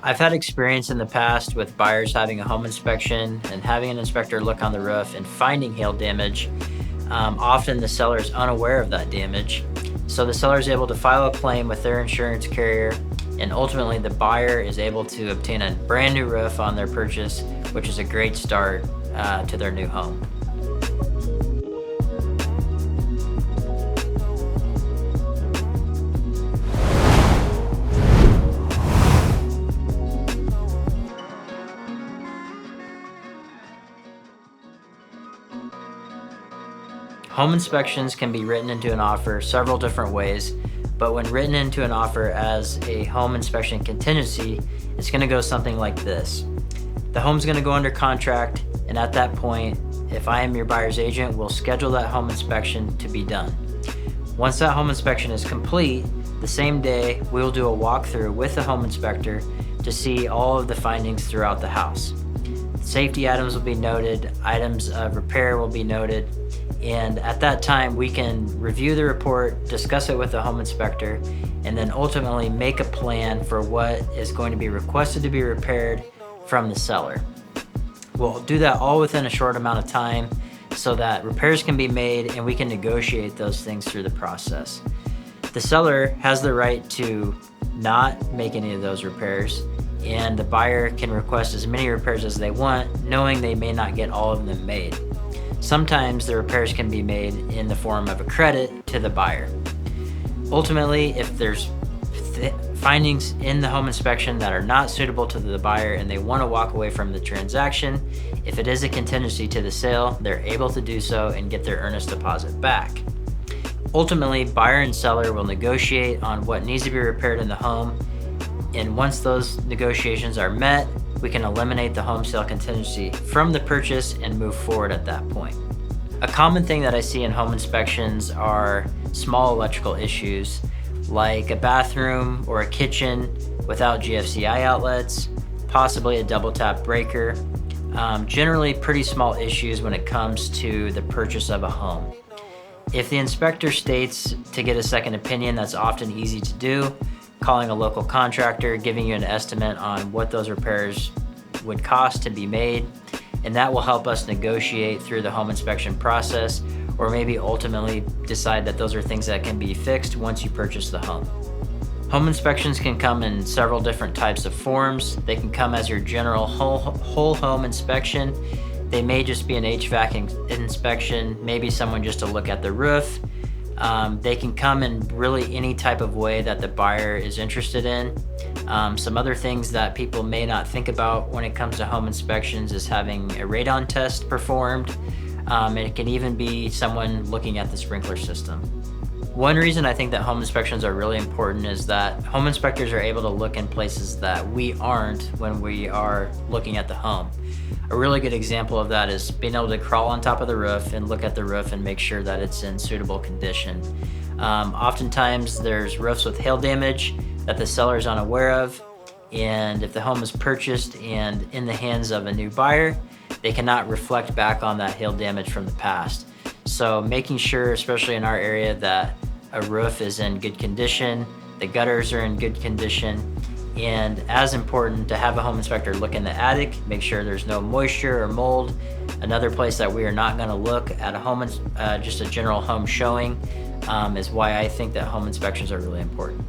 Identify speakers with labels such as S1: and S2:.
S1: I've had experience in the past with buyers having a home inspection and having an inspector look on the roof and finding hail damage. Often the seller is unaware of that damage. So the seller is able to file a claim with their insurance carrier, and ultimately the buyer is able to obtain a brand new roof on their purchase, which is a great start to their new home. Home inspections can be written into an offer several different ways, but when written into an offer as a home inspection contingency, it's going to go something like this. The home's going to go under contract, and at that point, if I am your buyer's agent, we'll schedule that home inspection to be done. Once that home inspection is complete, the same day, we'll do a walkthrough with the home inspector to see all of the findings throughout the house. Safety items will be noted, items of repair will be noted, and at that time we can review the report, discuss it with the home inspector, and then ultimately make a plan for what is going to be requested to be repaired from the seller. We'll do that all within a short amount of time so that repairs can be made and we can negotiate those things through the process. The seller has the right to not make any of those repairs, and the buyer can request as many repairs as they want, knowing they may not get all of them made. Sometimes the repairs can be made in the form of a credit to the buyer. Ultimately, if there's findings in the home inspection that are not suitable to the buyer and they want to walk away from the transaction, if it is a contingency to the sale, they're able to do so and get their earnest deposit back. Ultimately, buyer and seller will negotiate on what needs to be repaired in the home, and once those negotiations are met, we can eliminate the home sale contingency from the purchase and move forward at that point. A common thing that I see in home inspections are small electrical issues, like a bathroom or a kitchen without GFCI outlets, possibly a double tap breaker. Generally pretty small issues when it comes to the purchase of a home. If the inspector states to get a second opinion, that's often easy to do. Calling a local contractor, giving you an estimate on what those repairs would cost to be made, and that will help us negotiate through the home inspection process, or maybe ultimately decide that those are things that can be fixed once you purchase the home. Home inspections can come in several different types of forms. They can come as your general whole home inspection. They may just be an HVAC inspection, maybe someone just to look at the roof. They can come in really any type of way that the buyer is interested in. Some other things that people may not think about when it comes to home inspections is having a radon test performed. And it can even be someone looking at the sprinkler system. One reason I think that home inspections are really important is that home inspectors are able to look in places that we aren't when we are looking at the home. A really good example of that is being able to crawl on top of the roof and look at the roof and make sure that it's in suitable condition. Oftentimes there's roofs with hail damage that the seller is unaware of, and if the home is purchased and in the hands of a new buyer, they cannot reflect back on that hail damage from the past. So making sure, especially in our area, that a roof is in good condition, the gutters are in good condition, and as important, to have a home inspector look in the attic, make sure there's no moisture or mold. Another place that we are not going to look at a home, just a general home showing, is why I think that home inspections are really important.